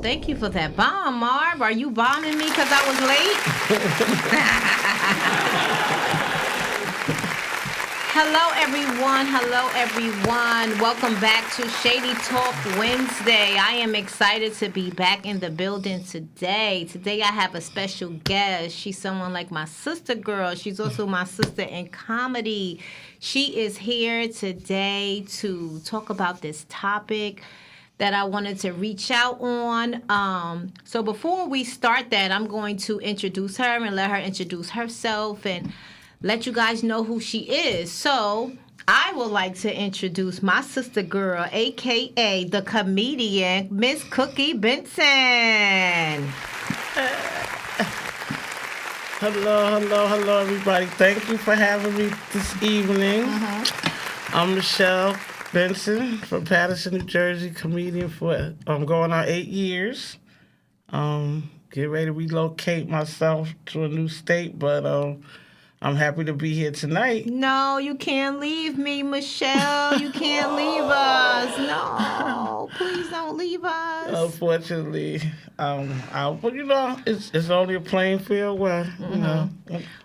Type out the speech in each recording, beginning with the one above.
thank you for that bomb, Marv. Are you bombing me because I was late? Hello, everyone. Hello, everyone. Welcome back to Shady Talk Wednesday. I am excited to be back in the building today. Today, I have a special guest. She's someone like my sister girl. She's also my sister in comedy. She is here today to talk about this topic that I wanted to reach out on. So before we start that, I'm going to introduce her and let her introduce herself and let you guys know who she is. So I would like to introduce my sister girl, a.k.a. the comedian, Miss Cookie Benson. Hello, everybody. Thank you for having me this evening. I'm Michelle Benson from Patterson, New Jersey, comedian for going on 8 years. Get ready to relocate myself to a new state, but I'm happy to be here tonight. No, you can't leave me, Michelle. You can't leave us. No, please don't leave us. Unfortunately, but it's only a playing field where,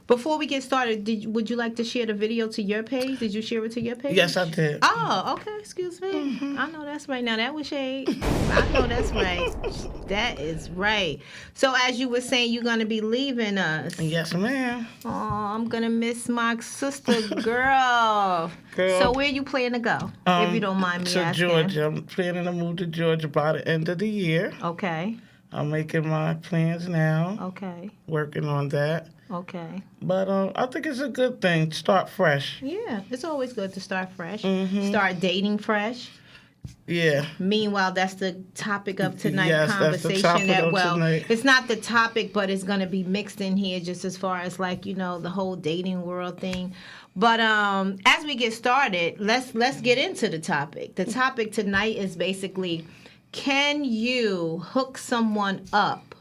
Before we get started, would you like to share the video to your page? Did you share it to your page? Yes, I did. Oh, okay. Excuse me. I know that's right. Now, that was shade. I know that's right. That is right. So, as you were saying, you're going to be leaving us. Yes, ma'am. Oh, I'm going to miss my sister girl. So, where you planning to go, if you don't mind me asking? To Georgia. I'm planning to move to Georgia by the end of the year. Okay. I'm making my plans now. Okay. Working on that. Okay. But I think it's a good thing to start fresh. Yeah, it's always good to start fresh. Mm-hmm. Start dating fresh. Yeah. Meanwhile, that's the topic of tonight's That's conversation. the topic of tonight. It's not the topic, but it's going to be mixed in here just as far as the whole dating world thing. But as we get started, let's get into the topic. The topic tonight is basically, can you hook someone up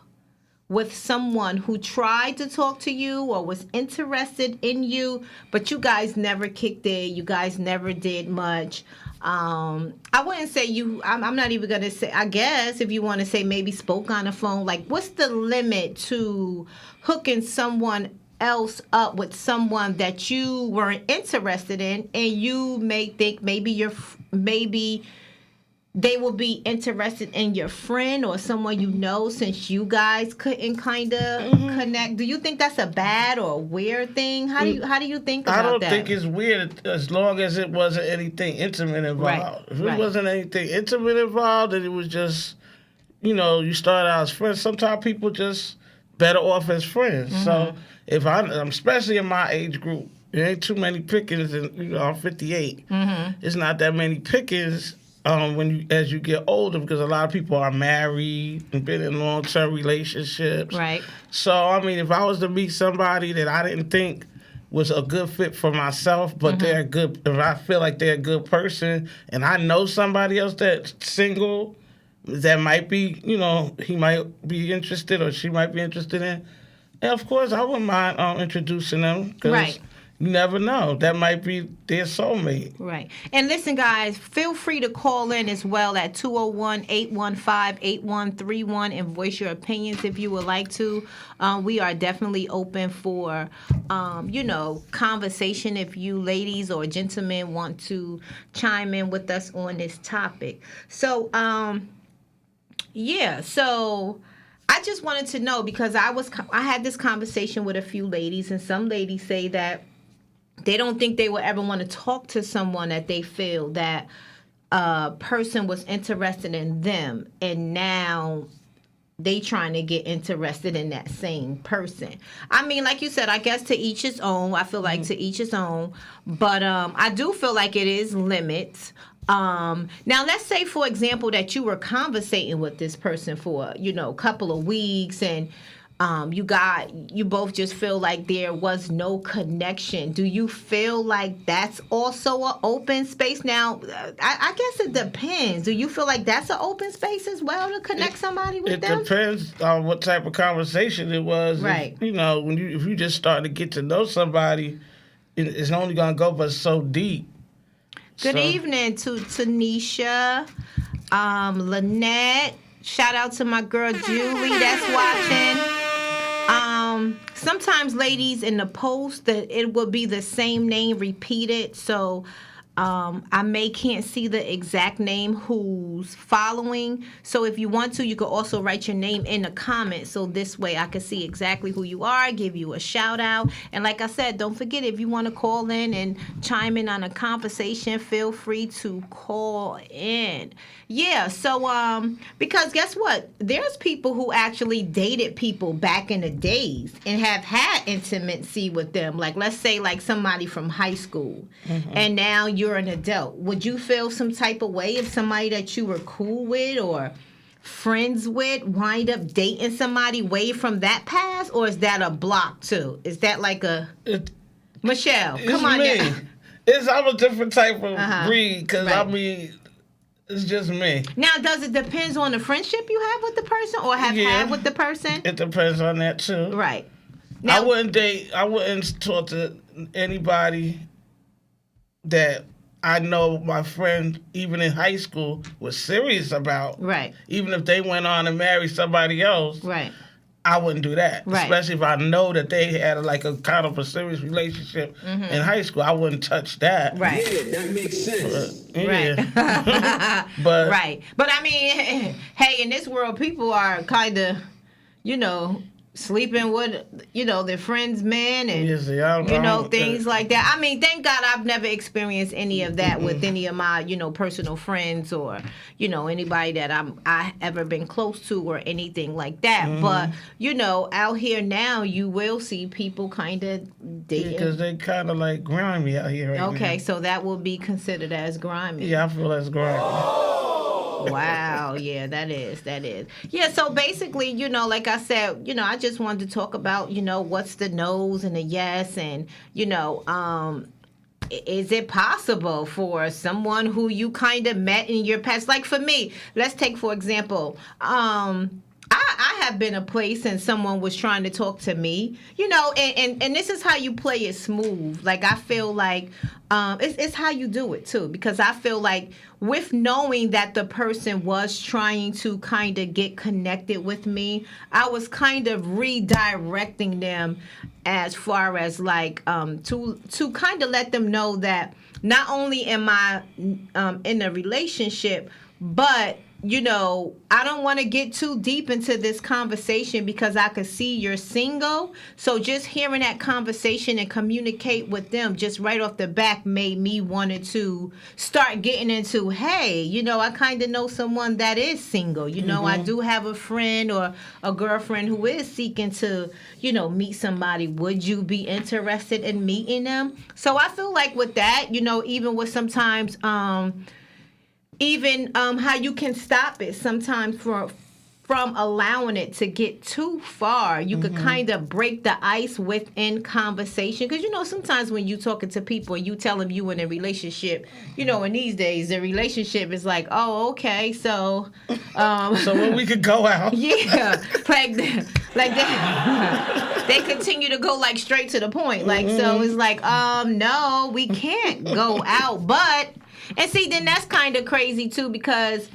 with someone who tried to talk to you or was interested in you, but you guys never kicked it, you guys never did much? I wouldn't say I'm not even going to say, I guess, if you want to say maybe spoke on the phone. Like, what's the limit to hooking someone else up with someone that you weren't interested in, and you may think maybe they will be interested in your friend or someone you know, since you guys couldn't kind of connect? Do you think that's a bad or a weird thing? How do you think about that? I don't think it's weird as long as it wasn't anything intimate involved. Right. If it wasn't anything intimate involved, then it was just, you start out as friends. Sometimes people just better off as friends. So if especially in my age group, there ain't too many pickings, and I'm 58. It's not that many pickings. As you get older, because a lot of people are married and been in long-term relationships. Right. So, if I was to meet somebody that I didn't think was a good fit for myself, but they're good, if I feel like they're a good person, and I know somebody else that's single that might be, he might be interested or she might be interested in, and of course, I wouldn't mind introducing them. Right. You never know. That might be their soulmate. Right. And listen, guys, feel free to call in as well at 201-815-8131 and voice your opinions if you would like to. We are definitely open for, conversation if you ladies or gentlemen want to chime in with us on this topic. So, so I just wanted to know, because I had this conversation with a few ladies, and some ladies say that they don't think they will ever want to talk to someone that they feel that a person was interested in them, and now they trying to get interested in that same person. Like you said, I guess to each his own. I feel like to each his own. But I do feel like it is limits. Now, let's say, for example, that you were conversating with this person for, a couple of weeks, and you both just feel like there was no connection. Do you feel like that's also an open space? Now, I guess it depends. Do you feel like that's an open space as well to connect somebody with them? It depends on what type of conversation it was. Right. If you just start to get to know somebody, it's only going to go but so deep. Good evening to Tanisha, Lynette, Shout out to my girl Julie that's watching. Sometimes, ladies, in the post that it will be the same name repeated, so I can't see the exact name who's following. So if you want to, you could also write your name in the comments. So this way I can see exactly who you are, give you a shout out. And like I said, don't forget, if you want to call in and chime in on a conversation, feel free to call in. Yeah, so because guess what? There's people who actually dated people back in the days and have had intimacy with them. Like, let's say like somebody from high school, and now you're an adult. Would you feel some type of way if somebody that you were cool with or friends with wind up dating somebody way from that past, or is that a block too? Is that like a Michelle? Come on, me. now. I'm a different type of breed because Right. I mean, it's just me. Now, does it depend on the friendship you have with the person or have had with the person? It depends on that too. Right. Now, I wouldn't talk to anybody that I know my friend, even in high school, was serious about. Right. Even if they went on and married somebody else, right. I wouldn't do that. Right. Especially if I know that they had like a kind of a serious relationship in high school. I wouldn't touch that. Right. Yeah, that makes sense. Right. But right. But I mean, hey, in this world, people are kind of, sleeping with, their friends' men and, things like that. I mean, thank God I've never experienced any of that with any of my, personal friends or, anybody that I ever been close to or anything like that. But, out here now, you will see people kind of dating. because they kind of like grimy out here right now. Okay, so that will be considered as grimy. Yeah, I feel that's grimy. Wow, yeah, that is. Yeah, so basically, like I said, I just wanted to talk about, what's the no's and the yes, and, is it possible for someone who you kind of met in your past? Like for me, let's take, for example, I have been a place and someone was trying to talk to me, and this is how you play it smooth. Like, I feel like it's how you do it, too, because I feel like with knowing that the person was trying to kind of get connected with me, I was kind of redirecting them as far as like to kind of let them know that not only am I in a relationship, but I don't want to get too deep into this conversation because I could see you're single. So just hearing that conversation and communicate with them just right off the back made me wanted to start getting into, hey, I kind of know someone that is single. I do have a friend or a girlfriend who is seeking to, meet somebody. Would you be interested in meeting them? So I feel like with that, even with sometimes even how you can stop it sometimes from allowing it to get too far. You could kind of break the ice within conversation. Because, sometimes when you talking to people and you tell them you in a relationship, in these days, the relationship is like, oh, okay, so... so when we could go out. Yeah, like that. They continue to go, like, straight to the point. Like, so it's like, no, we can't go out, but... And see, then that's kind of crazy, too, because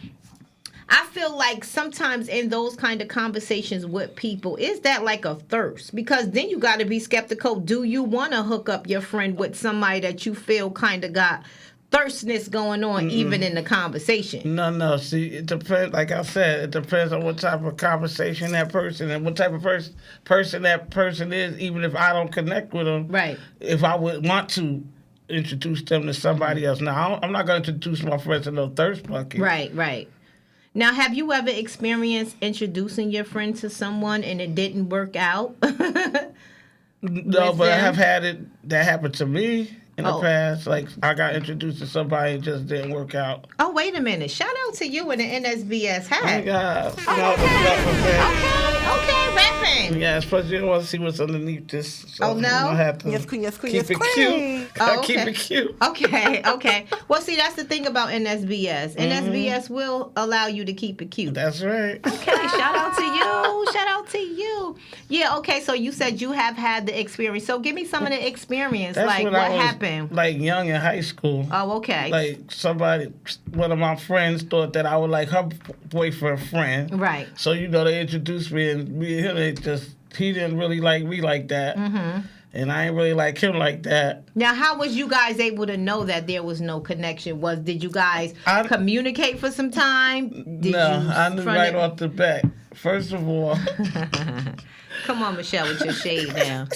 I feel like sometimes in those kind of conversations with people, is that like a thirst? Because then you got to be skeptical. Do you want to hook up your friend with somebody that you feel kind of got thirstness going on even in the conversation? No. See, it depends. Like I said, it depends on what type of conversation that person and what type of person that person is, even if I don't connect with them. Right. If I would want to introduce them to somebody else. Now, I'm not going to introduce my friends to no thirst bucket. Right. Now, have you ever experienced introducing your friend to someone and it didn't work out? No, but I have had it. That happened to me in the past. Like, I got introduced to somebody and it just didn't work out. Oh, wait a minute. Shout out to you in the NSBS hat. Oh, my God. Okay, rapping. Yeah, plus you don't want to see what's underneath this. So Oh, no? I have to Yes, queen, keep it cute. Oh, Keep okay. it cute. Okay. Well, see, that's the thing about NSBS. NSBS will allow you to keep it cute. That's right. Okay, shout out to you. Yeah, okay, so you said you have had the experience. So give me some of the experience. That's Like, when what I was happened? like young in high school. Oh, okay. Like one of my friends thought that I was like her boyfriend friend. Right. So they introduced me, and me and him, he didn't really like me like that. Mm-hmm. And I ain't really like him like that. Now, how was you guys able to know that there was no connection? Did you guys communicate for some time? I knew right off the bat. First of all, come on, Michelle, with your shade now.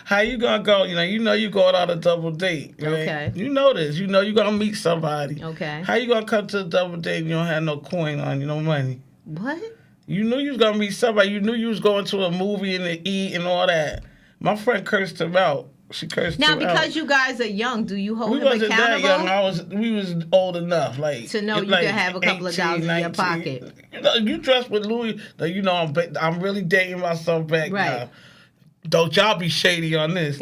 How you gonna go? You going on a double date. Right? Okay. You know this. You gonna meet somebody. Okay. How you gonna come to a double date and you don't have no coin on you, no money? What? You knew you was gonna meet somebody. You knew you was going to a movie and to eat and all that. My friend cursed him out. She cursed him out. Now, because you guys are young, do you hold him accountable? We wasn't that young. We was old enough, to know you could have a couple 18, of dollars 19. In your pocket. You dress with Louis. I'm really dating myself back now. Don't y'all be shady on this.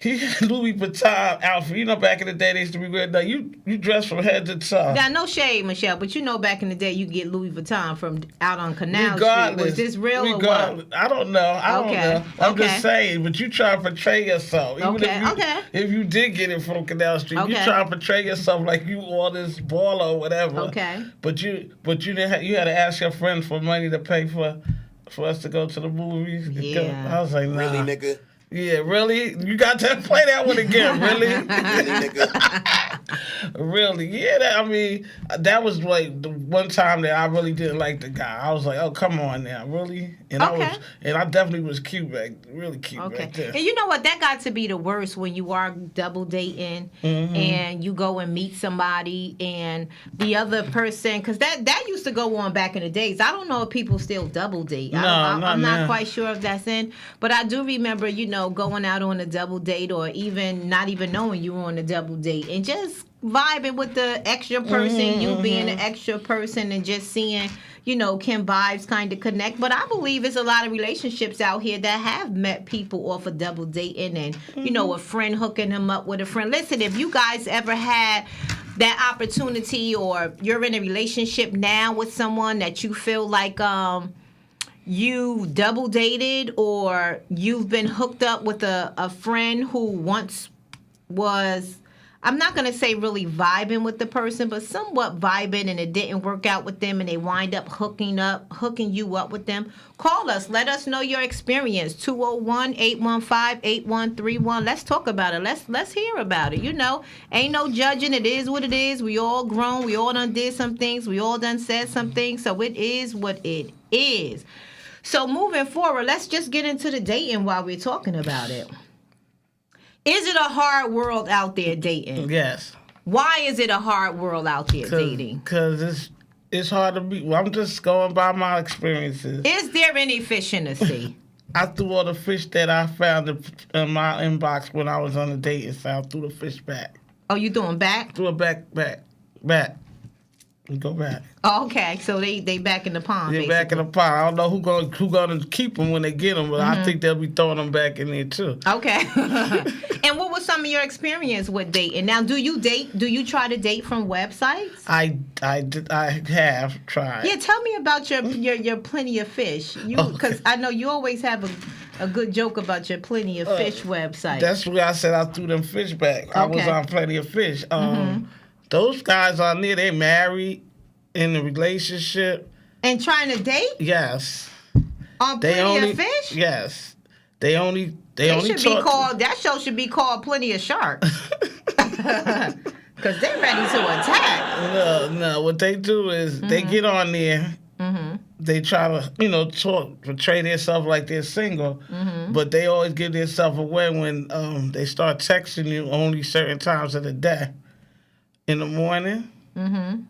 He had Louis Vuitton outfit. Back in the day, they used to be wearing that. You dress from head to toe. Now, no shade, Michelle, but back in the day, you get Louis Vuitton from out on Canal Street. Was this real or what? I don't know. I don't know. I'm just saying, but you try to portray yourself. Even if you did get it from Canal Street, you try to portray yourself like you all this baller or whatever. Okay. But you didn't. You had to ask your friend for money to pay for us to go to the movies. Yeah. I was like, nah. Really, nigga? Yeah, really? You got to play that one again, really? Really, nigga? Really? Yeah, that was like the one time that I really didn't like the guy. I was like, oh, come on now, really? And I definitely was cute really cute back then. And you know what? That got to be the worst when you are double dating and you go and meet somebody and the other person, because that used to go on back in the days. I don't know if people still double date. I'm not quite sure if that's in, but I do remember, going out on a double date or even not even knowing you were on a double date and just vibing with the extra person, you being the extra person and just seeing, can vibes kind of connect. But I believe it's a lot of relationships out here that have met people off a double dating and, a friend hooking them up with a friend. Listen, if you guys ever had that opportunity or you're in a relationship now with someone that you feel like, you double dated or you've been hooked up with a friend who once was, I'm not going to say really vibing with the person, but somewhat vibing and it didn't work out with them and they wind up hooking you up with them. Call us. Let us know your experience. 201-815-8131. Let's talk about it. Let's hear about it. Ain't no judging. It is what it is. We all grown. We all done did some things. We all done said some things. So it is what it is. So moving forward, let's just get into the dating while we're talking about it. Is it a hard world out there dating? Yes. Why is it a hard world out there dating? Because it's hard to be. Well, I'm just going by my experiences. Is there any fish in the sea? I threw all the fish that I found in my inbox when I was on a dating site. I threw the fish back. Oh, you throwing back? Threw it back. Go back. Oh, okay, so they back in the pond. They're back in the pond. I don't know who gonna keep them when they get them, but I think they'll be throwing them back in there too. Okay. And what was some of your experience with dating? Now, do you date? Do you try to date from websites? I have tried. Yeah, tell me about your Plenty of Fish. Because I know you always have a good joke about your Plenty of Fish website. That's where I said I threw them fish back. Okay. I was on Plenty of Fish. Those guys on there, they married in a relationship. And trying to date? Yes. On Plenty of Fish? Yes. They only that show should be called Plenty of Sharks. Because they're ready to attack. No. What they do is they get on there. They try to, talk, portray themselves like they're single, but they always give themselves away when they start texting you only certain times of the day. In the morning, in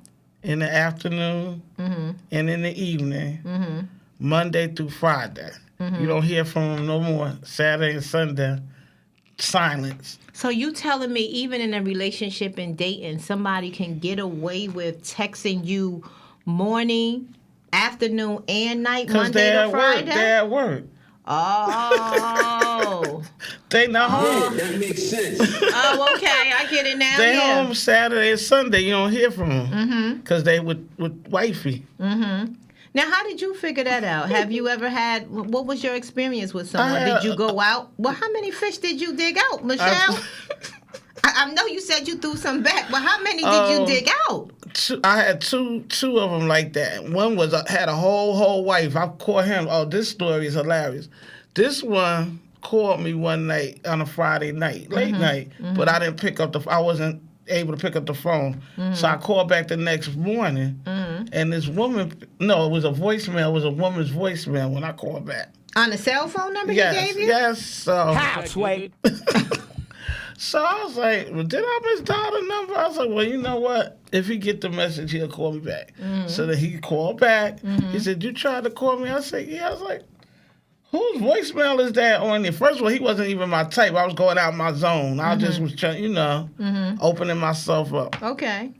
the afternoon, and in the evening, Monday through Friday. You don't hear from them no more. Saturday and Sunday, silence. So you telling me even in a relationship and dating, somebody can get away with texting you morning, afternoon, and night, Monday to Friday? They're at work. Oh. They not home. Yeah, that makes sense. Oh, okay. I get it now. They home Saturday and Sunday. You don't hear from them. Because they with wifey. Now, how did you figure that out? Have you ever had? What was your experience with someone? Did you go out? Well, how many fish did you dig out, Michelle? I know you said you threw some back, but how many did you dig out? I had two of them like that. One was had a whole wife. I caught him. Oh, this story is hilarious. This one called me one night on a Friday night, late night, but I didn't pick up I wasn't able to pick up the phone. So I called back the next morning, and this woman, no, it was a voicemail. It was a woman's voicemail when I called back. On the cell phone number Yes, he gave you? yes. So, Sway. so I was like, well, did I misdial the number? I was like, well, you know what? If he get the message, he'll call me back. So then he called back. He said, you tried to call me? I said, yeah. I was like, whose voicemail is that on there? First of all, he wasn't even my type. I was going out my zone. I just was trying, opening myself up. Okay.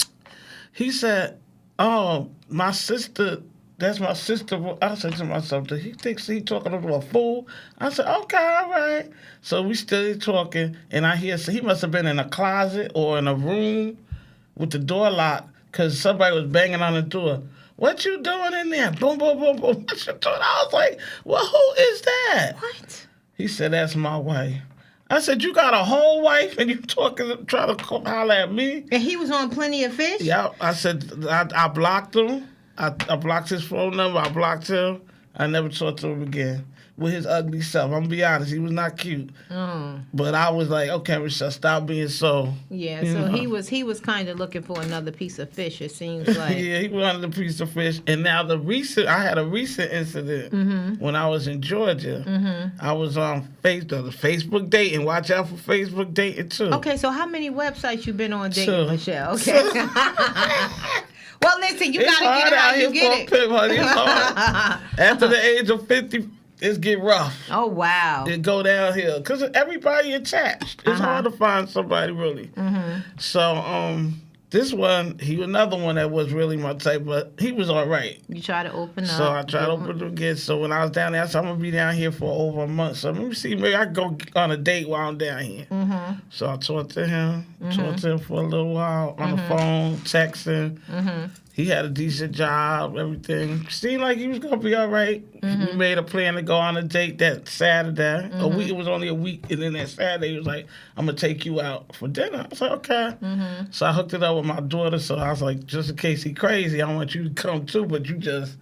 He said, oh, my sister, that's my sister. I said to myself, does he think he talking to a fool? I said, okay, all right. So we still talking, and I hear, so he must have been in a closet or in a room with the door locked because somebody was banging on the door. What you doing in there? Boom, boom, boom, boom. What you doing? I was like, well, who is that? What? He said, that's my wife. I said, you got a whole wife and you trying to holler at me? And he was on Plenty of Fish? Yeah, I said, I blocked him. I blocked his phone number. I blocked him. I never talked to him again with his ugly self. I'm going to be honest. He was not cute. But I was like, okay, Michelle, stop being so. Yeah, so he was kind of looking for another piece of fish, it seems like. Yeah, he wanted a piece of fish. And now I had a recent incident when I was in Georgia. I was on Facebook dating. Watch out for Facebook dating too. Okay, so how many websites you been on dating, Two. Michelle? Okay. Well, listen, you got to get it how you get it. Pimp, honey. It's hard. After the age of 50, it's get rough. Oh, wow. It go downhill. Because everybody attached. It's hard to find somebody really. So, this one, he was another one that was really my type, but he was all right. You try to open up. So I tried to open it again. So when I was down there, I said, I'm going to be down here for over a month. So let me see, maybe I can go on a date while I'm down here. So I talked to him for a little while on the phone, texting. He had a decent job, everything. Seemed like he was going to be all right. We made a plan to go on a date that Saturday. It was only a week. And then that Saturday, he was like, I'm going to take you out for dinner. I was like, okay. So I hooked it up with my daughter. So I was like, just in case he crazy, I want you to come too, but you just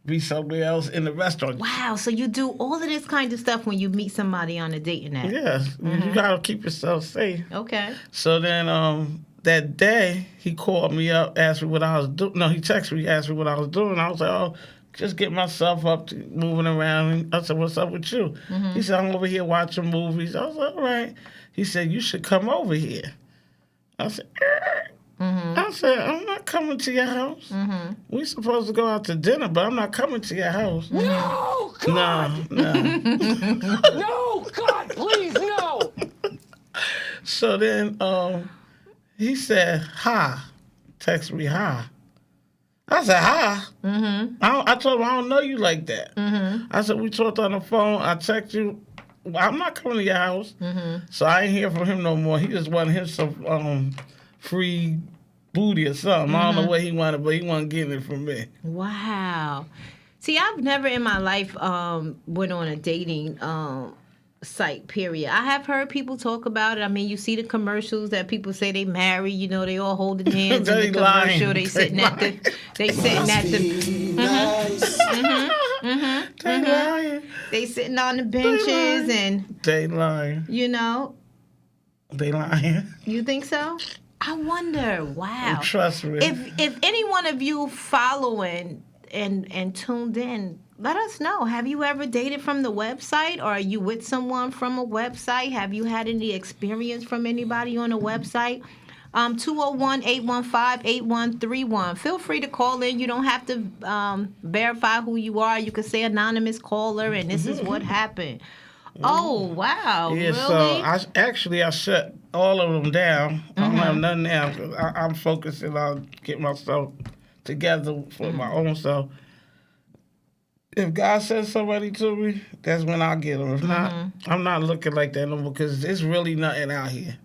be somewhere else in the restaurant. Wow, so you do all of this kind of stuff when you meet somebody on a dating app. Yes. You got to keep yourself safe. Okay. So then that day, he called me up, asked me what I was doing. No, he texted me, asked me what I was doing. I was like, oh, just get myself up to moving around. And I said, what's up with you? He said, I'm over here watching movies. I was like, all right. He said, you should come over here. I said, I said, I'm not coming to your house. We supposed to go out to dinner, but I'm not coming to your house. No, God! No. No, God, please, no! So then he said, hi. Text me, hi. I said, hi. I told him, I don't know you like that. I said, we talked on the phone. I text you. I'm not coming to your house. So I ain't hear from him no more. He just wanted him some free booty or something. I don't know what he wanted, but he wasn't getting it from me. Wow. See, I've never in my life went on a dating site, period. I have heard people talk about it. I mean, you see the commercials that people say they marry, they all holding hands in the commercial. Lying. They sitting at the They lying. They sitting on the benches and They lying. They lying. You think so? I wonder. Wow. Trust me. If any one of you following and tuned in, let us know. Have you ever dated from the website, or are you with someone from a website? Have you had any experience from anybody on a website? 201-815-8131. Feel free to call in. You don't have to verify who you are. You can say anonymous caller, and this is what happened. Oh, wow. Yeah, really? so I shut all of them down. I don't have nothing now. I'm focusing on getting myself together for my own self. If God sends somebody to me, that's when I'll get them. If not, I'm not looking like that no more because there's really nothing out here.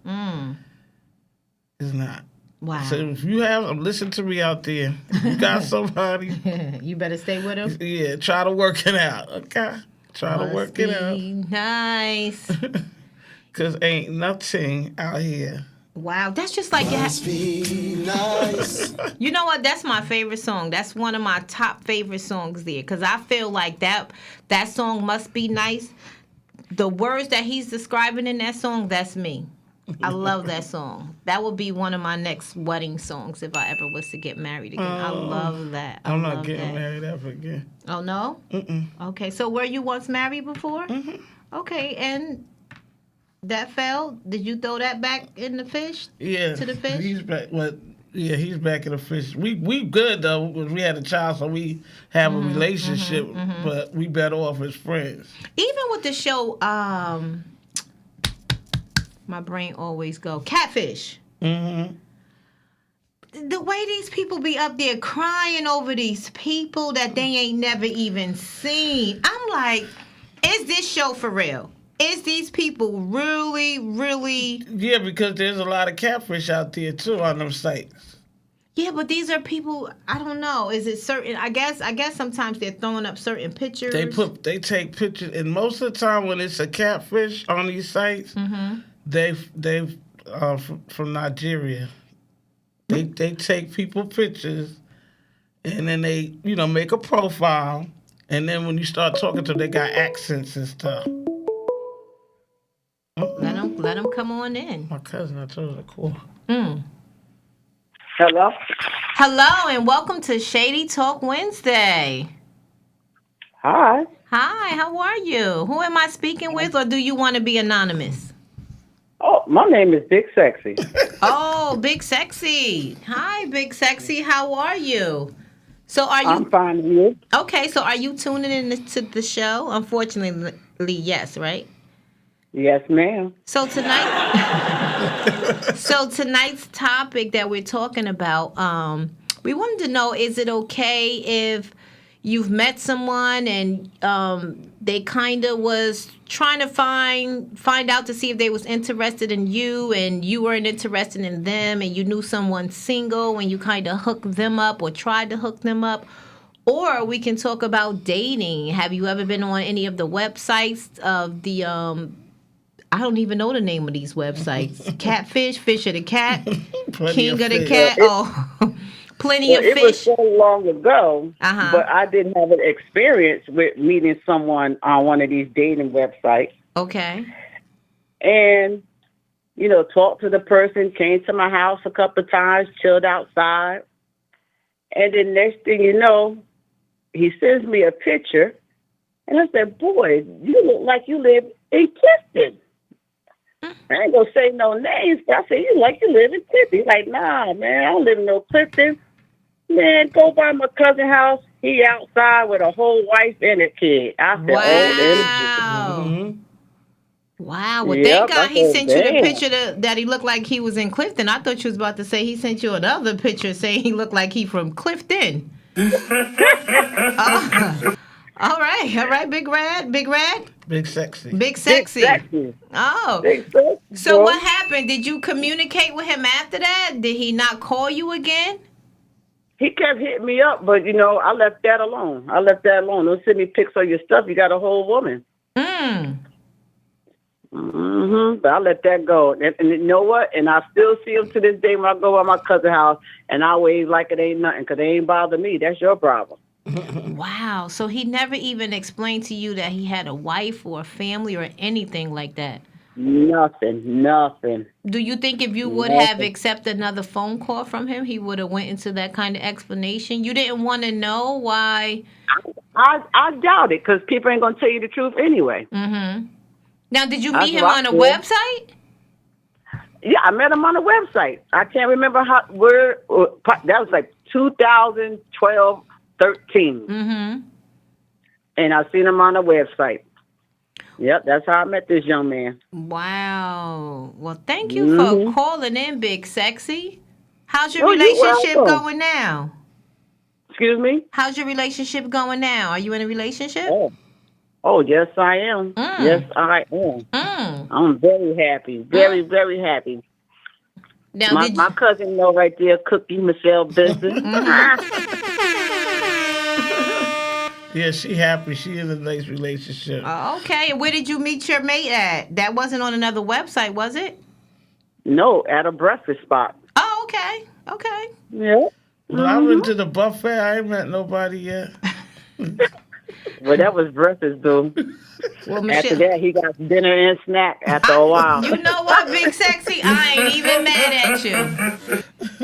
It's not. Wow. So if you have, listen to me out there. If you got somebody, You better stay with him. yeah, try to work it out. Okay, try to work it out. Nice. Cause ain't nothing out here. Wow, that's just like Must be nice. you know what? That's my favorite song. That's one of my top favorite songs there, because I feel like that song must be nice. The words that he's describing in that song, that's me. I love that song. That would be one of my next wedding songs if I ever was to get married again. I love that. I'm not getting married ever again. Oh no? Okay, so were you once married before? Okay, and that fell. Did you throw that back in the fish? Yeah, To the fish? He's back. What? Yeah, he's back in the fish. We good though, because we had a child, so we have a relationship. But we better off as friends. Even with the show, my brain always go Catfish. Mm-hmm. The way these people be up there crying over these people that they ain't never even seen. I'm like, is this show for real? Is these people really, really? Yeah, because there's a lot of catfish out there too on them sites. Yeah, but these are people. I don't know. Is it certain? I guess sometimes they're throwing up certain pictures. They take pictures, and most of the time when it's a catfish on these sites, they've from Nigeria. They take people pictures, and then they make a profile, and then when you start talking to them, they got accents and stuff. Let them come on in. My cousin, I told her to call. Hello? Hello, and welcome to Shady Talk Wednesday. Hi. Hi, how are you? Who am I speaking with, or do you want to be anonymous? Oh, my name is Big Sexy. Oh, Big Sexy. Hi, Big Sexy. How are you? So are you I'm fine with you. okay? So are you tuning in to the show? Unfortunately, yes, right? Yes, ma'am. So tonight's topic that we're talking about, we wanted to know: is it okay if you've met someone and they kind of was trying to find out to see if they was interested in you and you weren't interested in them, and you knew someone single and you kind of hooked them up or tried to hook them up? Or we can talk about dating. Have you ever been on any of the websites of the I don't even know the name of these websites. Catfish, Fish of the Cat, King of the Cat. Plenty of It Fish. was so long ago, Uh-huh. but I didn't have an experience with meeting someone on one of these dating websites. Okay. And, talked to the person, came to my house a couple of times, chilled outside. And then next thing you know, he sends me a picture. And I said, boy, you look like you live in Clifton. I ain't gonna say no names, but I said, you live in Clifton. He's like, nah, man, I don't live in no Clifton. Man, go by my cousin's house. He outside with a whole wife and a kid. I said, Wow. Wow. Well, Yep, thank God I he said, sent you the damn. picture that he looked like he was in Clifton. I thought you was about to say he sent you another picture saying he looked like he from Clifton. All right, Big Red. Big Sexy. Big Sexy. Oh. Big sexy. So boy. what happened? Did you communicate with him after that? Did he not call you again? He kept hitting me up, but, I left that alone. Don't send me pics of your stuff. You got a whole woman. But I let that go. And you know what? And I still see him to this day when I go by my cousin's house, and I wave like it ain't nothing because they ain't bother me. That's your problem. Wow. So he never even explained to you that he had a wife or a family or anything like that? Nothing. Do you think if you would have accepted another phone call from him, he would have went into that kind of explanation? You didn't want to know why? I doubt it because people ain't going to tell you the truth anyway. Now, did you meet That's him what I on a feel. website? Yeah, I met him on a website. I can't remember where. That was like 2012, 13. And I seen him on a website. Yep, that's how I met this young man. Wow. Well, thank you for calling in, Big Sexy. How's your Oh, you're relationship welcome. going now? Excuse me? How's your relationship going now? Are you in a relationship? Oh, yes, I am. Yes, I am. I'm very happy. Very happy. Now, My did my you, cousin know right there, Cookie Michelle business. Yeah, she happy. She in a nice relationship. okay. And where did you meet your mate at? That wasn't on another website, was it? No, at a breakfast spot. Oh, okay. Okay. Yeah. Well, I went Hmm. to the buffet. I ain't met nobody yet. Well, that was breakfast, dude. Well, After Michelle, that, he got dinner and snack after a while. you know what, Big Sexy? I ain't even mad at you.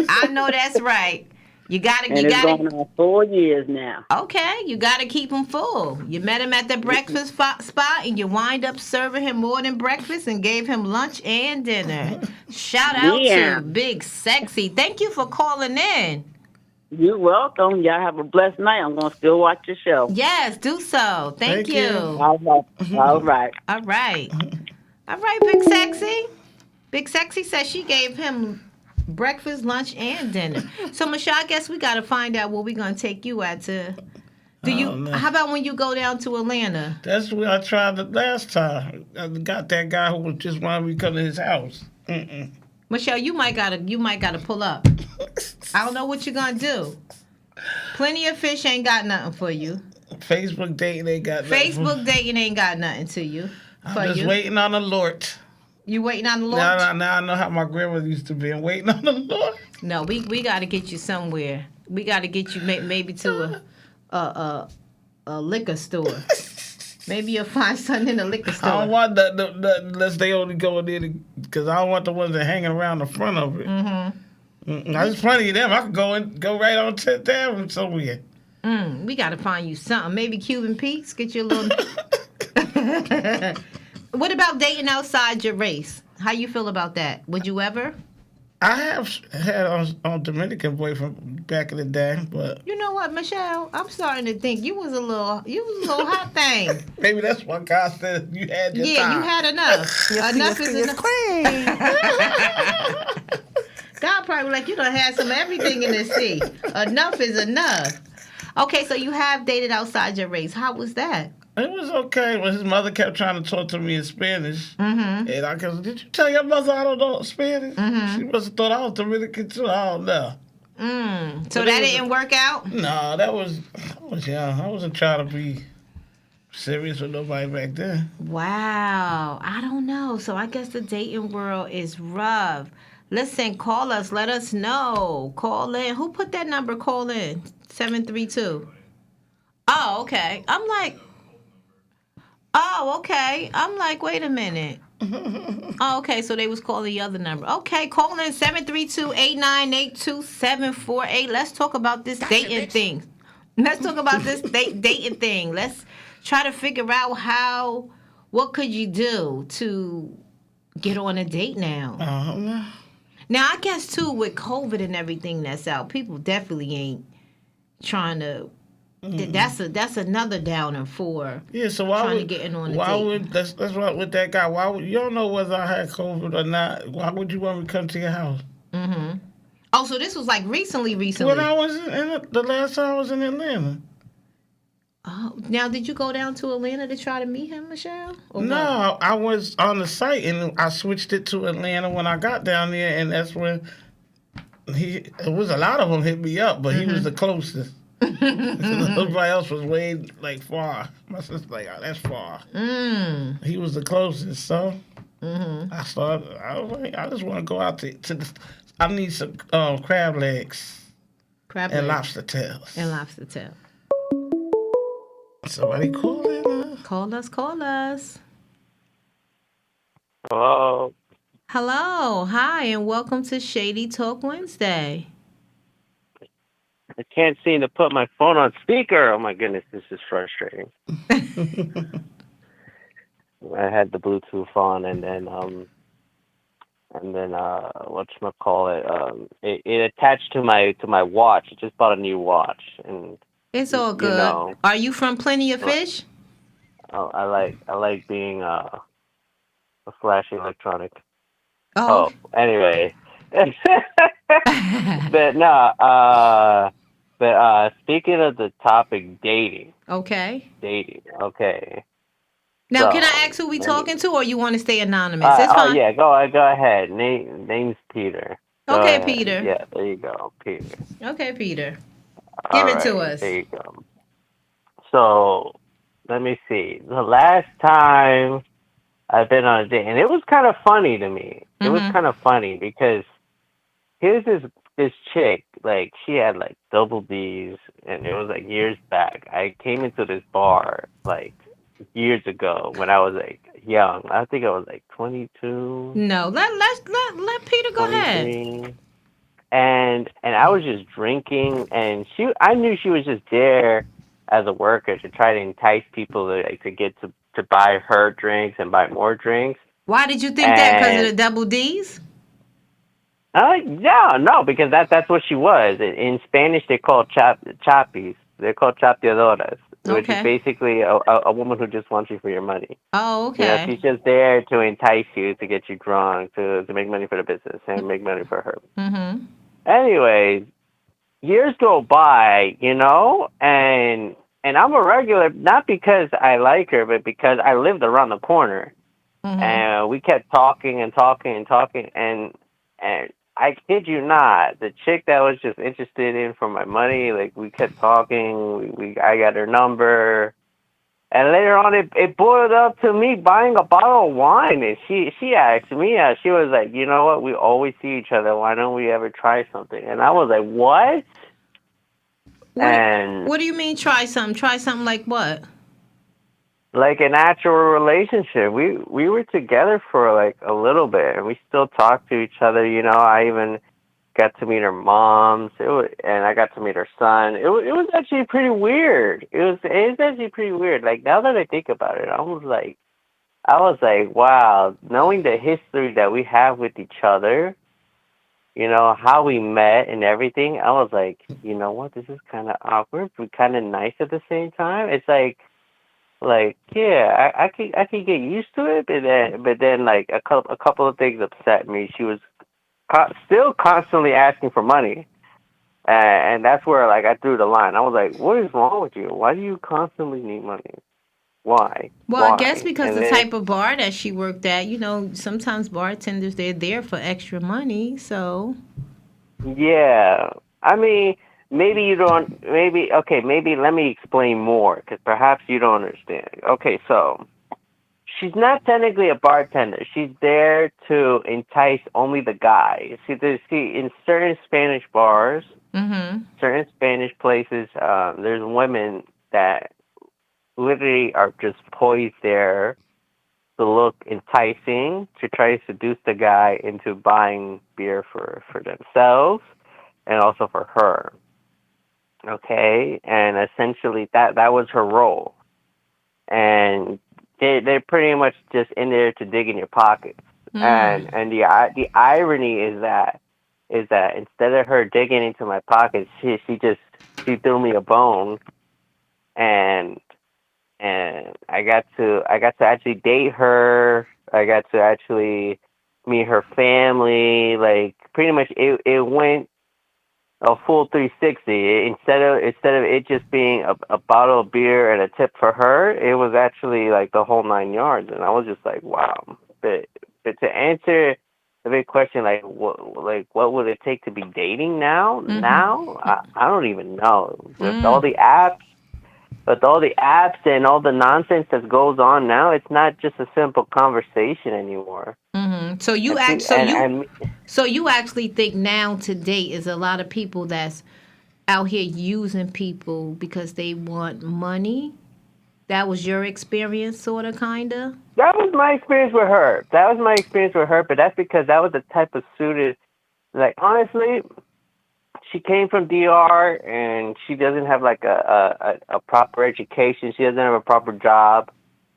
I know that's right. And You it's gotta. going on 4 years now. Okay, you gotta keep him full. You met him at the breakfast spot, and you wind up serving him more than breakfast and gave him lunch and dinner. Shout out Yeah. to Big Sexy. Thank you for calling in. You're welcome. Y'all have a blessed night. I'm going to still watch your show. Yes, do so. Thank Thank you. you. All right. All right. All right. All right, Big Sexy. Big Sexy says she gave him breakfast, lunch, and dinner. So, Michelle, I guess we got to find out where we're going to take you at to. I don't know. How about when you go down to Atlanta? That's what I tried the last time. I got that guy who was just wanted me to come to his house. Mm-mm. Michelle, you might gotta pull up. I don't know what you're gonna do. Plenty of fish ain't got nothing for you. Facebook dating ain't got nothing. Facebook dating ain't got nothing to you. I'm just waiting on the Lord. You waiting on the Lord? Now I know how my grandmother used to be. I'm waiting on the Lord. No, we gotta get you somewhere. We gotta get you maybe to a liquor store. Maybe you'll find something in the liquor store. I don't want the unless they only go in there because I don't want the ones that hanging around the front of it. Mm-hmm. There's plenty of them. I could go right on 10th Avenue somewhere. We gotta find you something. Maybe Cuban Peaks. Get you a little. What about dating outside your race? How you feel about that? Would you ever? I have had on Dominican boyfriend back in the day, but You know what, Michelle? I'm starting to think you was a little hot thing. maybe that's what God said you had your Yeah, time. you had enough. Enough is enough. God probably like you done had some of everything in this sea. Enough is enough. Okay, so you have dated outside your race. How was that? It was okay, but his mother kept trying to talk to me in Spanish. Mm-hmm. And I goes, did you tell your mother I don't know Spanish? Mm-hmm. She must have thought I was Dominican too. I don't know. So But that it was didn't work out? No, I was young. I wasn't trying to be serious with nobody back then. Wow. I don't know. So I guess the dating world is rough. Listen, call us. Let us know. Call in. Who put that number? Call in. 732. Oh, okay. I'm like, wait a minute. Oh, okay, so they was calling the other number. Okay, call in 732-898-2748. Let's talk about this dating thing. Let's talk about this dating thing. Let's try to figure out what could you do to get on a date now. Now, I guess, too, with COVID and everything that's out, people definitely ain't trying to... That's another downer for So trying to get in on a date. that's what with that guy. Why would you don't know whether I had COVID or not? Why would you want me to come to your house? Mm-hmm. Oh, so this was like recently. When I was the last time I was in Atlanta. Oh, now did you go down to Atlanta to try to meet him, Michelle? Or No, what? I was on the site and I switched it to Atlanta when I got down there, and that's when it was a lot of them hit me up, but he was the closest. Everybody else was way far. My sister's like, oh, that's far. He was the closest, so I started. I was like, I just want to go out to the. I need some crab legs and lobster tails. Somebody call in. Call us. Hello. Hello, hi, and welcome to Shady Talk Wednesday. I can't seem to put my phone on speaker. Oh my goodness, this is frustrating. I had the Bluetooth on, and then whatchamacallit, it attached to my watch. I just bought a new watch, and It's all good. You know, Are you from Plenty of Fish? I like being a flashy electronic. Oh. Anyway. But speaking of the topic, dating. Okay. Okay. Now, So, can I ask who we talking to, or you want to stay anonymous? It's Oh fine. yeah, go ahead. Name's Peter. Go Okay, ahead. Peter. Yeah, there you go, Peter. Okay, Peter. Give All it to right, there us. you go. So let me see. The last time I've been on a date, and it was kind of funny to me. It was Mm-hmm. kind of funny because here's this chick, like she had like double D's, and it was like years back. I came into this bar like years ago when I was like young. I think I was like 22, No, let Peter go ahead. 23, and I was just drinking, and I knew she was just there as a worker to try to entice people to like to get to buy her drinks and buy more drinks. Why did you think that? Because of And the double D's? no, no, because that's what she was. In Spanish, they call chapis. They're called chapeadoras, which is Okay. basically a woman who just wants you for your money. Oh, You know, okay. she's just there to entice you, to get you drunk, to make money for the business and make money for her. Mm-hmm. Anyways, years go by, and I'm a regular not because I like her, but because I lived around the corner, Mm-hmm. and we kept talking and talking and talking, and I kid you not, the chick that I was just interested in for my money, like we kept talking, we I got her number. And later on, it boiled up to me buying a bottle of wine, and she asked me, she was like, you know what, we always see each other. Why don't we ever try something? And I was like, what? What do, And what do you mean try something? Try something like what? like an actual relationship. We were together for like a little bit, and we still talk to each other. You know, I even got to meet her moms. And I got to meet her son. It was actually pretty weird. It was actually pretty weird. Like now that I think about it, I was like, wow, knowing the history that we have with each other, how we met and everything. I was like, you know what, this is kind of awkward, but kind of nice at the same time. It's like yeah, I could get used to it, but then like a couple of things upset me. She was still constantly asking for money, and that's where like I drew the line. I was like, what is wrong with you? Why do you constantly need money? Why? Well, I guess Why? because And the then type of bar that she worked at, sometimes bartenders they're there for extra money. So, yeah, I mean, maybe you don't. Maybe okay. Maybe let me explain more because perhaps you don't understand. Okay, so she's not technically a bartender. She's there to entice only the guy. See, in certain Spanish bars, mm-hmm. certain Spanish places, there's women that literally are just poised there to look enticing to try to seduce the guy into buying beer for themselves and also for her. Okay, and essentially that was her role, and they're pretty much just in there to dig in your pockets. Mm. And the irony is that instead of her digging into my pockets, she threw me a bone, and I got to actually date her. I got to actually meet her family. Like pretty much, it went a full 360. Instead of it just being a bottle of beer and a tip for her, it was actually like the whole 9 yards. And I was just like, wow. But to answer the big question, what would it take to be dating now? Mm-hmm. Now I don't even know. Mm. With all the apps and all the nonsense that goes on now, it's not just a simple conversation anymore. Mm-hmm. So And you pe- act so and you and so you actually think now to date is a lot of people that's out here using people because they want money. That was your experience, sort of, kinda. that was my experience with her. That was my experience with her, but that's because that was the type of suited. Like honestly, she came from DR and she doesn't have like a proper education. She doesn't have a proper job,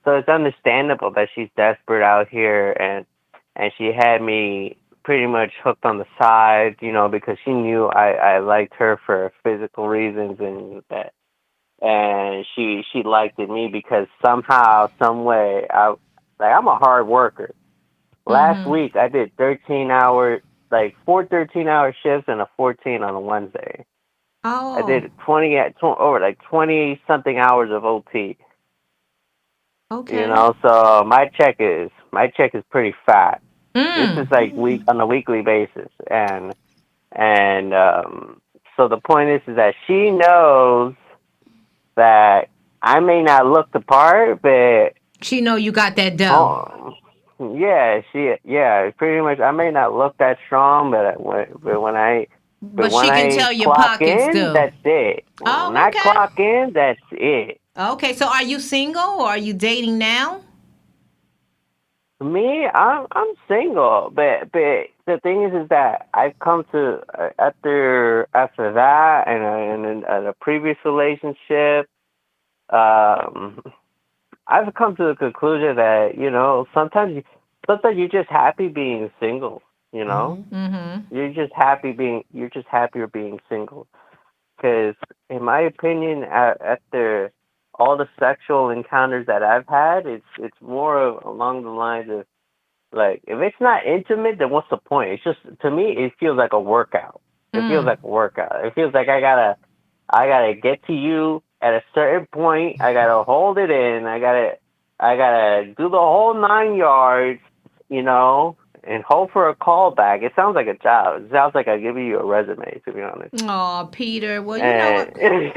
so it's understandable that she's desperate out here, and she had me pretty much hooked on the side, because she knew I liked her for physical reasons, and she liked me because somehow, some way, I'm a hard worker. Last Mm-hmm. week I did 13 hour, like four 13-hour shifts and a 14 on a Wednesday. I Oh, did 20 over like 20 something hours of OT. okay. So my check is pretty fat. This is like week on a weekly basis, and so the point is that she knows that I may not look the part, but She know you got that dough. oh, yeah, pretty much. I may not look that strong, but But when she can I tell your clock pockets in, do. that's it. When Oh, I okay. clock in, that's it. Okay, so are you single or are you dating now? Me, I'm single, but the thing is that I've come to after that and in a previous relationship, um, I've come to the conclusion that sometimes you're just happy being single. You know, Mm-hmm. you're just happier being single. Because in my opinion, after all the sexual encounters that I've had, it's more of along the lines of like, if it's not intimate, then what's the point? It's just, to me, it feels like a workout. It feels Mm. like a workout. It feels like I gotta get to you at a certain point. I gotta hold it in. I gotta do the whole 9 yards, and hope for a callback. It sounds like a job. It sounds like I give you a resume, to be honest. Oh, Peter. Well, you know what? And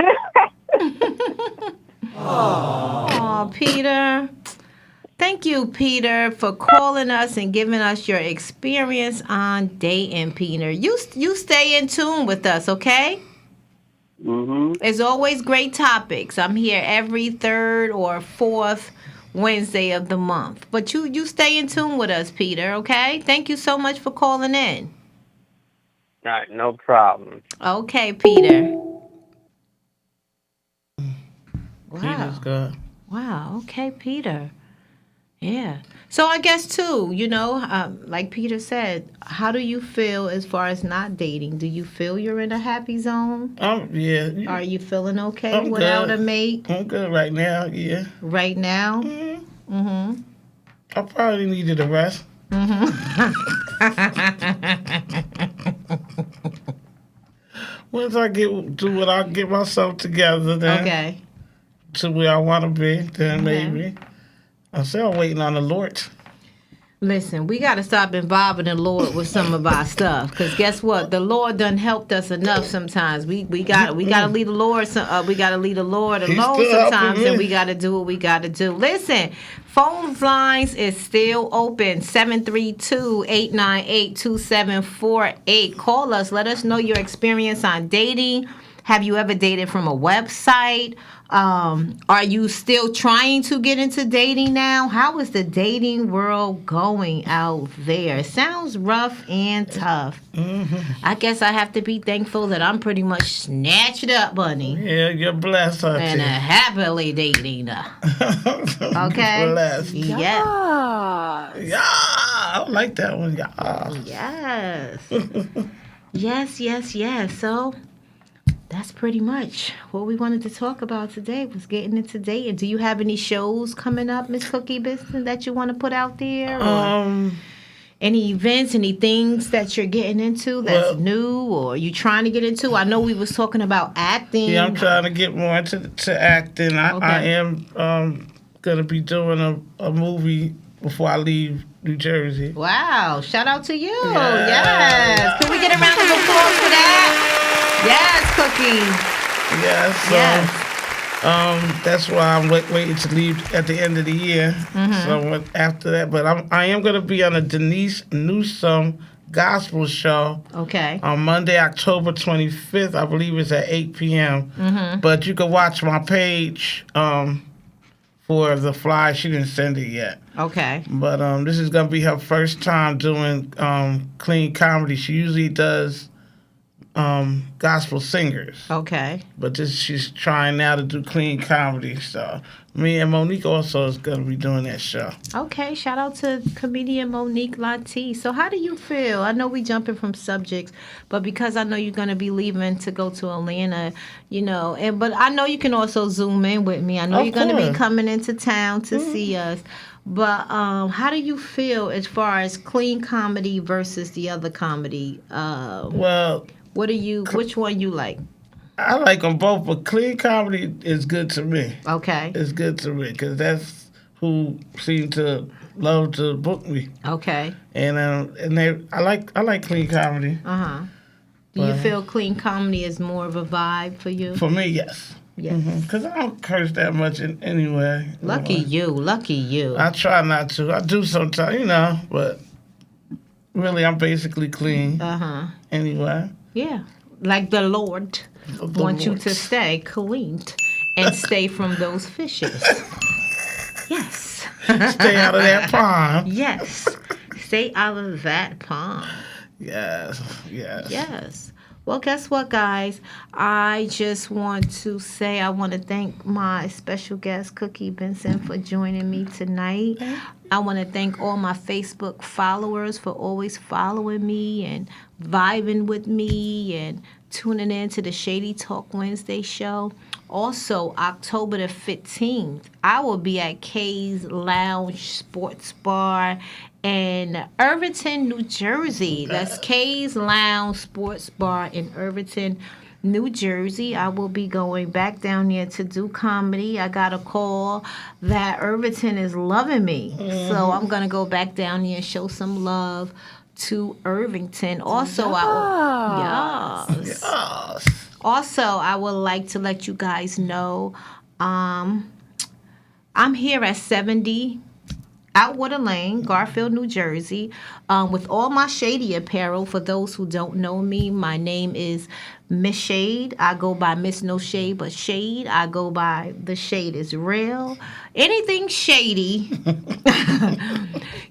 Oh, Peter. Thank you, Peter, for calling us and giving us your experience on dating, Peter. You stay in tune with us, okay? mhm. It's always great topics. I'm here every third or fourth Wednesday of the month. But you stay in tune with us, Peter, okay? Thank you so much for calling in. All right, no problem. Okay, Peter. Peter's Wow. good. Wow. Okay, Peter. Yeah. So I guess too, like Peter said, how do you feel as far as not dating? Do you feel you're in a happy zone? Yeah, Are you feeling okay I'm without a good. mate I'm good right now. Yeah. right now? hmm Mm-hmm. I probably needed a rest. Once I do what I get myself together, then Okay. to where I want to be, then Okay. maybe. I'm still waiting on the Lord. Listen, we got to stop involving the Lord with some of our stuff, cause guess what? The Lord done helped us enough. Sometimes we gotta leave the Lord. We gotta leave the Lord He's alone still helping sometimes, and me. we gotta do what we gotta do. Listen, phone lines is still open. 732-898-2748. Call us. Let us know your experience on dating. Have you ever dated from a website? Are you still trying to get into dating now? How is the dating world going out there? It sounds rough and tough. I guess I have to be thankful that I'm pretty much snatched up, bunny, Yeah, you're blessed, aren't and you? happily dating. Okay? Blessed. Yes. Yeah, I like that one. Yeah. Yes. Yes. So that's pretty much what we wanted to talk about today was getting into dating. Do you have any shows coming up, Miss Cookie Business, that you want to put out there? Or Um. any events, any things that you're getting into that's Well, new or you trying to get into? I know we was talking about acting. yeah, I'm trying to get more into acting. I Okay. am gonna be doing a movie before I leave New Jersey. Wow. Shout out to you. Yeah. Yes. Can we get a round of applause for that? Yes, Cookie. Yeah, Yes. so that's why I'm waiting to leave at the end of the year. So after that, but I am gonna be on a Denise Newsom gospel show Okay. on Monday, October 25th. I believe it's at 8 p.m. But you can watch my page for the fly. She didn't send it yet. Okay. But this is gonna be her first time doing clean comedy. She usually does gospel singers, Okay. but she's trying now to do clean comedy. So me and Monique also is gonna be doing that show. Okay, shout out to comedian Monique Latte. So how do you feel? I know we jumping from subjects, but because I know you're gonna be leaving to go to Atlanta, but I know you can also zoom in with me. I know Of you're gonna be course. coming into town to see us. But how do you feel as far as clean comedy versus the other comedy? Well, Which one you like? I like them both, but clean comedy is good to me. Okay. It's good to me because that's who seem to love to book me, Okay. and I like clean comedy. Do you Well- feel clean comedy is more of a vibe for you? For me, yes, Yes. because I don't curse that much anyway. Lucky you. Lucky you. I try not to. I do sometimes, but really, I'm basically clean anyway. Yeah. Like the Lord The wants you Lord. to stay clean and stay from those fishes. Yes. Stay out of that pond. Yes. Stay out of that pond. Yes. Yes. Well, guess what, guys? I just want to say I want to thank my special guest, Cookie Benson, for joining me tonight. I want to thank all my Facebook followers for always following me and vibing with me and tuning in to the Shady Talk Wednesday show. Also, October the 15th, I will be at Kay's Lounge Sports Bar in Irvington, New Jersey. That's Kay's Lounge Sports Bar in Irvington, New Jersey. I will be going back down there to do comedy. I got a call that Irvington is loving me. So I'm going to go back down there and show some love to Irvington. Also, yes. Also, I would like to let you guys know I'm here at 70 Outwater Lane, Garfield, New Jersey, with all my Shady apparel. For those who don't know me, my name is Miss Shade. I go by Miss No Shade But Shade. I go by The Shade Is Real. Anything shady,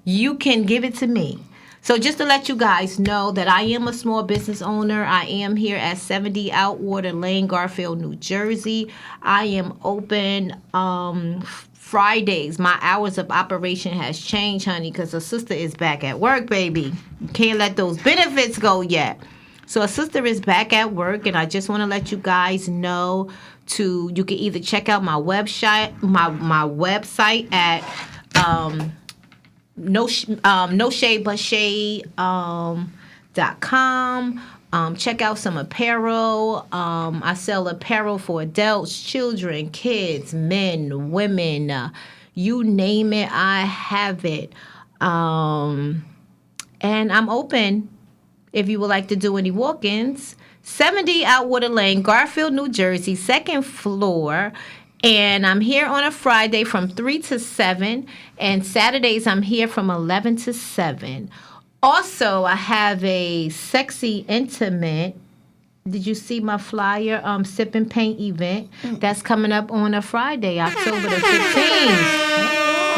you can give it to me. So just to let you guys know that I am a small business owner. I am here at 70 Outwater Lane, Garfield, New Jersey. I am open Fridays. My hours of operation has changed, honey, because a sister is back at work, baby. You can't let those benefits go yet. So a sister is back at work, and I just want to let you guys know you can either check out my website, my website at no shade but shade.com. Check out some apparel. I sell apparel for adults, children, kids, men, women, you name it, I have it. And I'm open if you would like to do any walk-ins. 70 Outwater Lane, Garfield, New Jersey, second floor. And I'm here on a Friday from 3 to 7. And Saturdays, I'm here from 11 to 7. Also, I have a sexy, intimate, did you see my flyer, sip and paint event that's coming up on a Friday, October the 15th.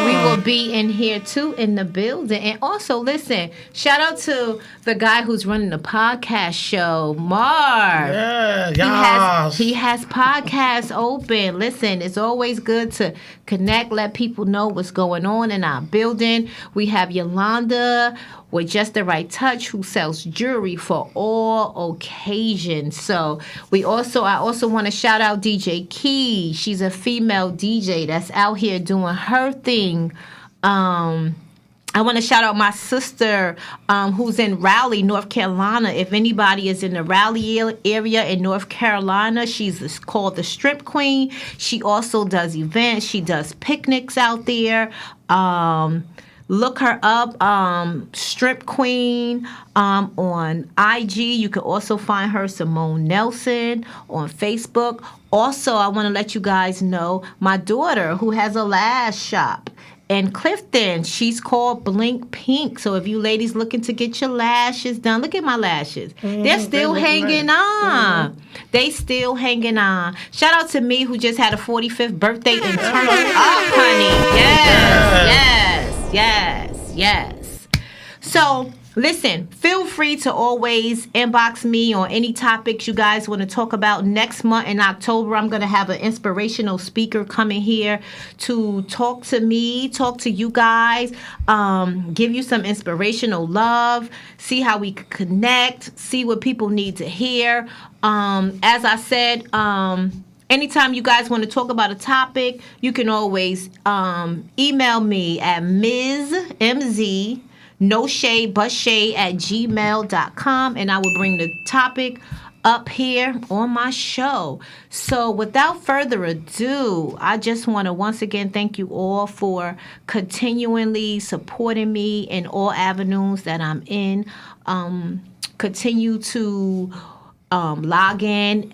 We will be in here too in the building. And also, listen, shout out to the guy who's running the podcast show, Marv. Yeah, He has podcasts open. Listen, it's always good to connect, let people know what's going on in our building. We have Yolanda with Just the Right Touch, who sells jewelry for all occasions. So I also want to shout out DJ Key. She's a female DJ that's out here doing her thing. I want to shout out my sister who's in Raleigh, North Carolina. If anybody is in the Raleigh area in North Carolina, she's called the Strip Queen. She also does events. She does picnics out there. Look her up, Strip Queen, on IG. You can also find her, Simone Nelson, on Facebook. Also, I want to let you guys know my daughter, who has a lash shop in Clifton. She's called Blink Pink. So if you ladies looking to get your lashes done, look at my lashes. They're still hanging on. They still hanging on. Shout out to me, who just had a 45th birthday and turned up, honey. Yes. So listen, feel free to always inbox me on any topics you guys want to talk about. Next month in October, I'm going to have an inspirational speaker coming here to talk to me, talk to you guys, give you some inspirational love, see how we can connect, see what people need to hear. As I said, anytime you guys want to talk about a topic, you can always email me at no shade but shade at gmail.com, and I will bring the topic up here on my show. So without further ado, I just want to once again thank you all for continually supporting me in all avenues that I'm in. Continue to log in.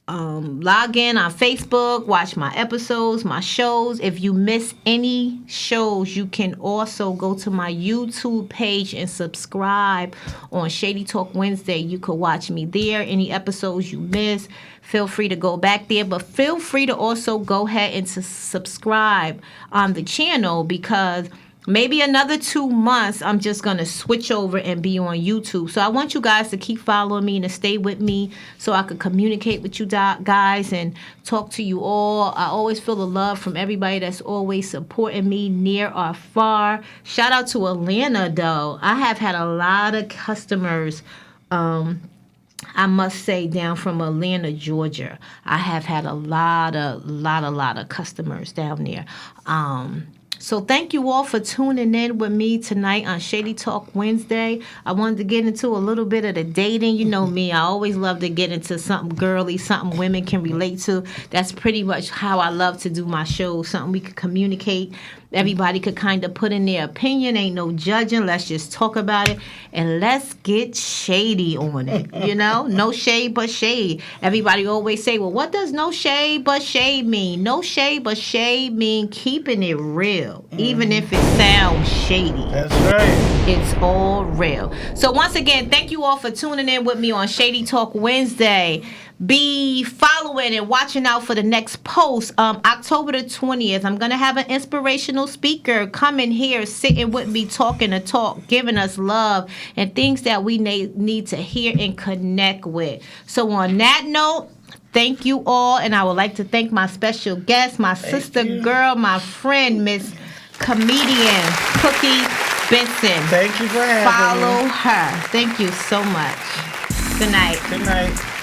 Log in on Facebook, watch my episodes, my shows. If you miss any shows, you can also go to my YouTube page and subscribe on Shady Talk Wednesday. You could watch me there. Any episodes you miss, feel free to go back there. But feel free to also go ahead and to subscribe on the channel, because maybe another 2 months, I'm just going to switch over and be on YouTube. So I want you guys to keep following me and to stay with me so I could communicate with you guys and talk to you all. I always feel the love from everybody that's always supporting me near or far. Shout out to Atlanta, though. I have had a lot of customers, I must say, down from Atlanta, Georgia. I have had a lot of customers down there. So thank you all for tuning in with me tonight on Shady Talk Wednesday. I wanted to get into a little bit of the dating. You know me, I always love to get into something girly, something women can relate to. That's pretty much how I love to do my show, something we could communicate. Everybody could kind of put in their opinion. Ain't no judging. Let's just talk about it. And let's get shady on it. You know? No shade but shade. Everybody always say, well, what does no shade but shade mean? No shade but shade mean keeping it real. Even if it sounds shady. That's right. It's all real. So once again, thank you all for tuning in with me on Shady Talk Wednesday. Be following and watching out for the next post. October the 20th, I'm going to have an inspirational speaker coming here, sitting with me, talking the talk, giving us love and things that we need to hear and connect with. So on that note, thank you all. And I would like to thank my special guest, my sister girl, my friend, Miss Comedian Cookie Benson. Thank you for having me. Follow her. Thank you so much. Good night. Good night.